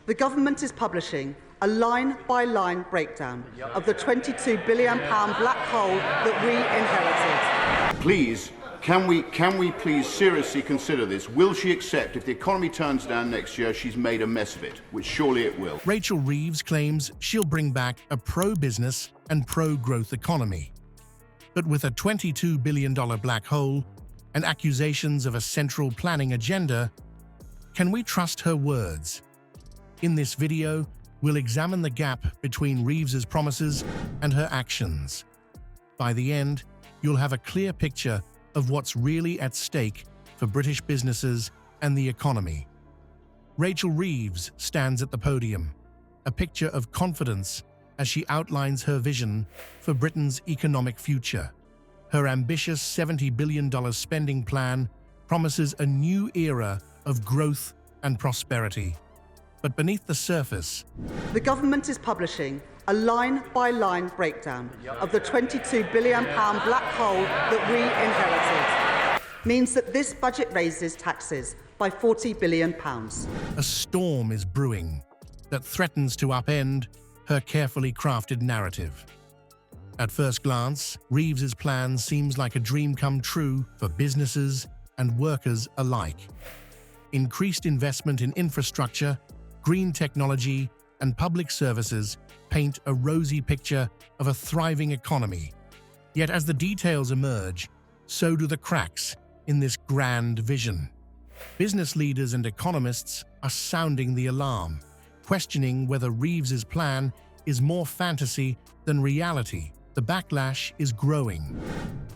The government is publishing a line-by-line breakdown of the £22 billion black hole that we inherited. Please, can we please seriously consider this? Will she accept if the economy turns down next year, she's made a mess of it, which surely it will? Rachel Reeves claims she'll bring back a pro-business and pro-growth economy. But with a $22 billion black hole and accusations of a central planning agenda, can we trust her words? In this video, we'll examine the gap between Reeves's promises and her actions. By the end, you'll have a clear picture of what's really at stake for British businesses and the economy. Rachel Reeves stands at the podium, a picture of confidence as she outlines her vision for Britain's economic future. Her ambitious $70 billion spending plan promises a new era of growth and prosperity. But beneath the surface, the government is publishing a line-by-line breakdown of the £22 billion black hole that we inherited. Means that this budget raises taxes by £40 billion. a storm is brewing that threatens to upend her carefully crafted narrative. At first glance, Reeves's plan seems like a dream come true for businesses and workers alike. Increased investment in infrastructure, green technology, and public services paint a rosy picture of a thriving economy. Yet as the details emerge, so do the cracks in this grand vision. Business leaders and economists are sounding the alarm, questioning whether Reeves's plan is more fantasy than reality. The backlash is growing,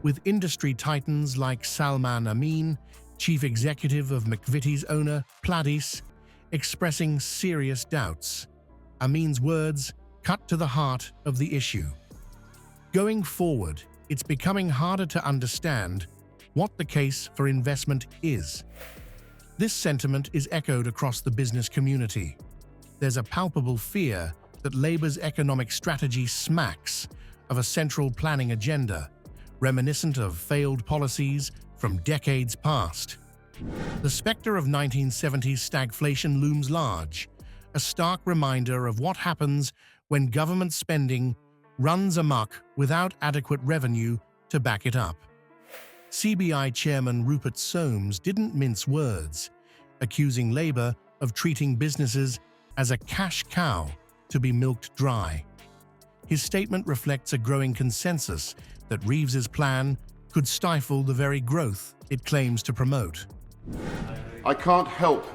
with industry titans like Salman Amin, chief executive of McVitie's owner, Pladis, expressing serious doubts. Amin's words cut to the heart of the issue. Going forward, it's becoming harder to understand what the case for investment is. This sentiment is echoed across the business community. There's a palpable fear that Labour's economic strategy smacks of a central planning agenda, reminiscent of failed policies from decades past. The spectre of 1970s stagflation looms large, a stark reminder of what happens when government spending runs amok without adequate revenue to back it up. CBI Chairman Rupert Soames didn't mince words, accusing Labour of treating businesses as a cash cow to be milked dry. His statement reflects a growing consensus that Reeves's plan could stifle the very growth it claims to promote. I can't help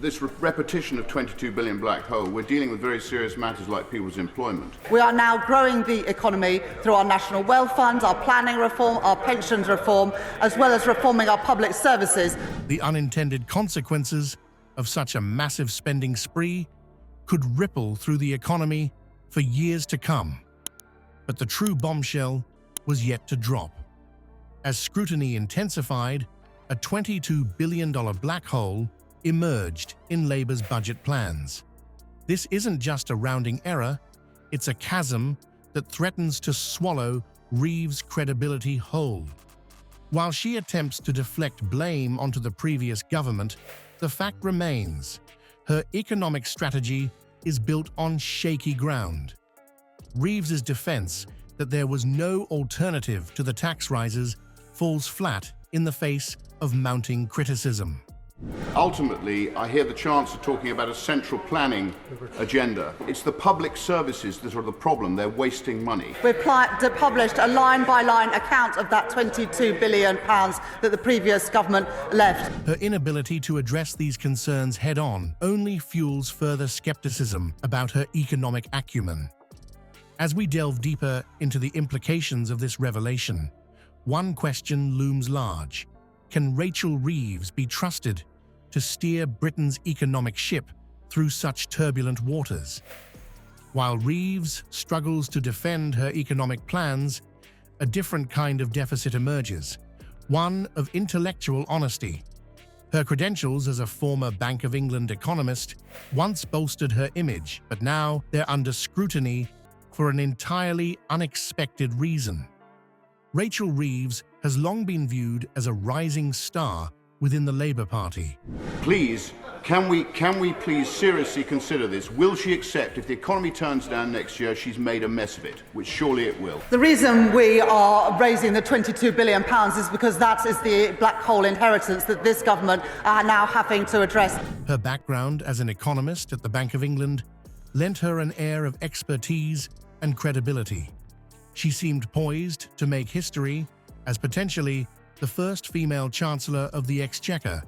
this repetition of $22 billion black hole. We're dealing with very serious matters like people's employment. We are now growing the economy through our National Wealth Fund, our planning reform, our pensions reform, as well as reforming our public services. The unintended consequences of such a massive spending spree could ripple through the economy for years to come. But the true bombshell was yet to drop. As scrutiny intensified, a $22 billion black hole emerged in Labour's budget plans. This isn't just a rounding error, it's a chasm that threatens to swallow Reeves' credibility whole. While she attempts to deflect blame onto the previous government, the fact remains, her economic strategy is built on shaky ground. Reeves's defense that there was no alternative to the tax rises falls flat in the face of mounting criticism. Ultimately, I hear the Chancellor talking about a central planning agenda. It's the public services that are the problem. They're wasting money. We've published a line-by-line account of that £22 billion that the previous government left. Her inability to address these concerns head-on only fuels further skepticism about her economic acumen. As we delve deeper into the implications of this revelation, one question looms large. Can Rachel Reeves be trusted to steer Britain's economic ship through such turbulent waters? While Reeves struggles to defend her economic plans, a different kind of deficit emerges, one of intellectual honesty. Her credentials as a former Bank of England economist once bolstered her image, but now they're under scrutiny for an entirely unexpected reason. Rachel Reeves has long been viewed as a rising star within the Labour Party. Please, Can we please seriously consider this? Will she accept if the economy turns down next year, she's made a mess of it, which surely it will? The reason we are raising the £22 billion is because that is the black hole inheritance that this government are now having to address. Her background as an economist at the Bank of England lent her an air of expertise and credibility. She seemed poised to make history as potentially the first female Chancellor of the Exchequer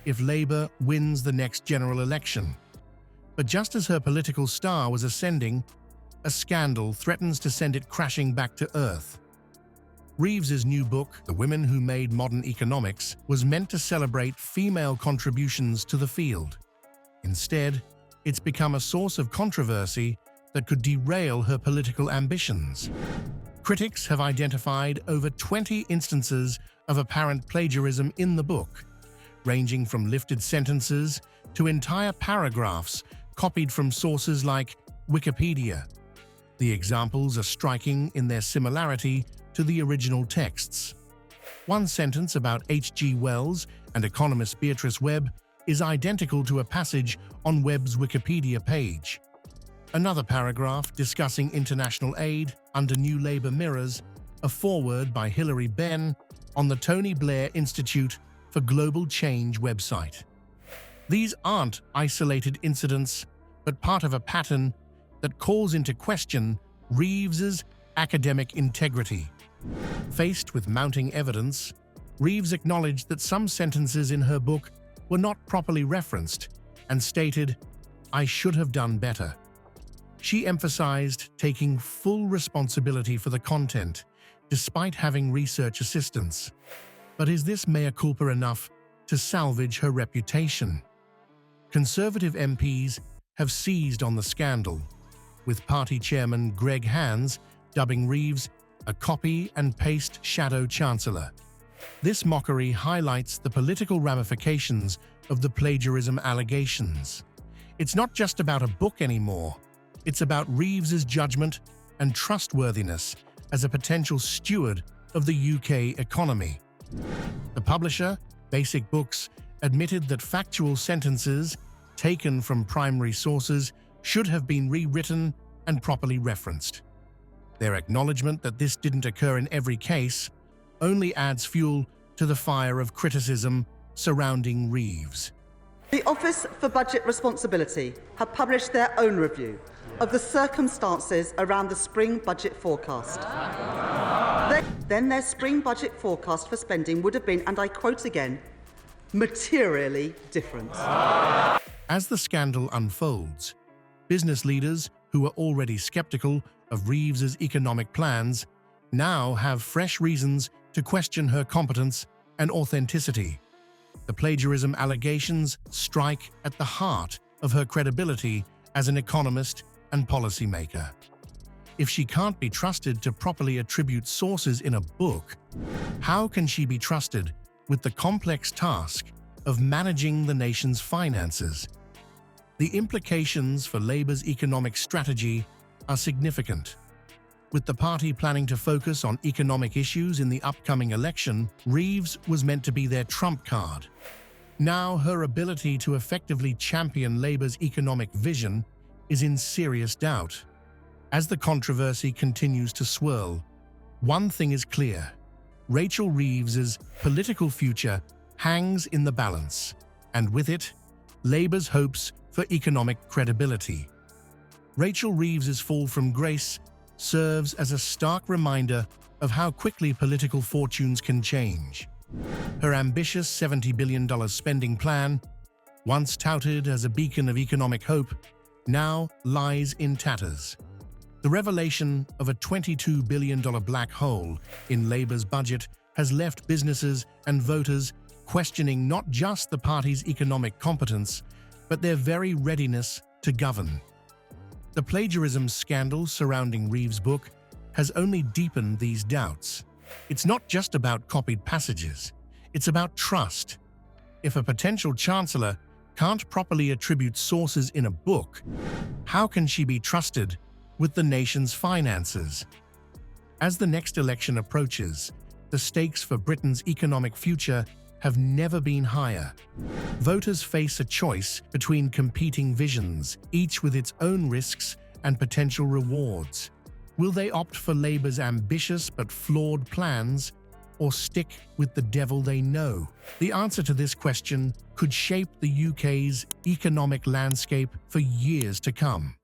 if Labour wins the next general election. But just as her political star was ascending, a scandal threatens to send it crashing back to earth. Reeves's new book, The Women Who Made Modern Economics, was meant to celebrate female contributions to the field. Instead, it's become a source of controversy that could derail her political ambitions. Critics have identified over 20 instances of apparent plagiarism in the book, ranging from lifted sentences to entire paragraphs copied from sources like Wikipedia. The examples are striking in their similarity to the original texts. One sentence about H.G. Wells and economist Beatrice Webb is identical to a passage on Webb's Wikipedia page. Another paragraph discussing international aid under New Labour mirrors a foreword by Hilary Benn on the Tony Blair Institute for Global Change website. These aren't isolated incidents, but part of a pattern that calls into question Reeves's academic integrity. Faced with mounting evidence, Reeves acknowledged that some sentences in her book were not properly referenced and stated, "I should have done better." She emphasized taking full responsibility for the content, despite having research assistance. But is this mea culpa enough to salvage her reputation? Conservative MPs have seized on the scandal, with party chairman Greg Hands dubbing Reeves a copy-and-paste shadow chancellor. This mockery highlights the political ramifications of the plagiarism allegations. It's not just about a book anymore. It's about Reeves's judgment and trustworthiness as a potential steward of the UK economy. The publisher, Basic Books, admitted that factual sentences taken from primary sources should have been rewritten and properly referenced. Their acknowledgement that this didn't occur in every case only adds fuel to the fire of criticism surrounding Reeves. The Office for Budget Responsibility have published their own review of the circumstances around the spring budget forecast. Then their spring budget forecast for spending would have been, and I quote again, materially different. As the scandal unfolds, business leaders who were already skeptical of Reeves's economic plans now have fresh reasons to question her competence and authenticity. The plagiarism allegations strike at the heart of her credibility as an economist and policymaker. If she can't be trusted to properly attribute sources in a book, how can she be trusted with the complex task of managing the nation's finances? The implications for Labour's economic strategy are significant. With the party planning to focus on economic issues in the upcoming election, Reeves was meant to be their trump card. Now her ability to effectively champion Labour's economic vision is in serious doubt. As the controversy continues to swirl, one thing is clear: Rachel Reeves's political future hangs in the balance, and with it, Labour's hopes for economic credibility. Rachel Reeves's fall from grace serves as a stark reminder of how quickly political fortunes can change. Her ambitious $70 billion spending plan, once touted as a beacon of economic hope, now lies in tatters. The revelation of a $22 billion black hole in Labour's budget has left businesses and voters questioning not just the party's economic competence, but their very readiness to govern. The plagiarism scandal surrounding Reeves' book has only deepened these doubts. It's not just about copied passages, it's about trust. If a potential chancellor can't properly attribute sources in a book, how can she be trusted with the nation's finances? As the next election approaches, the stakes for Britain's economic future have never been higher. Voters face a choice between competing visions, each with its own risks and potential rewards. Will they opt for Labour's ambitious but flawed plans, or stick with the devil they know? The answer to this question could shape the UK's economic landscape for years to come.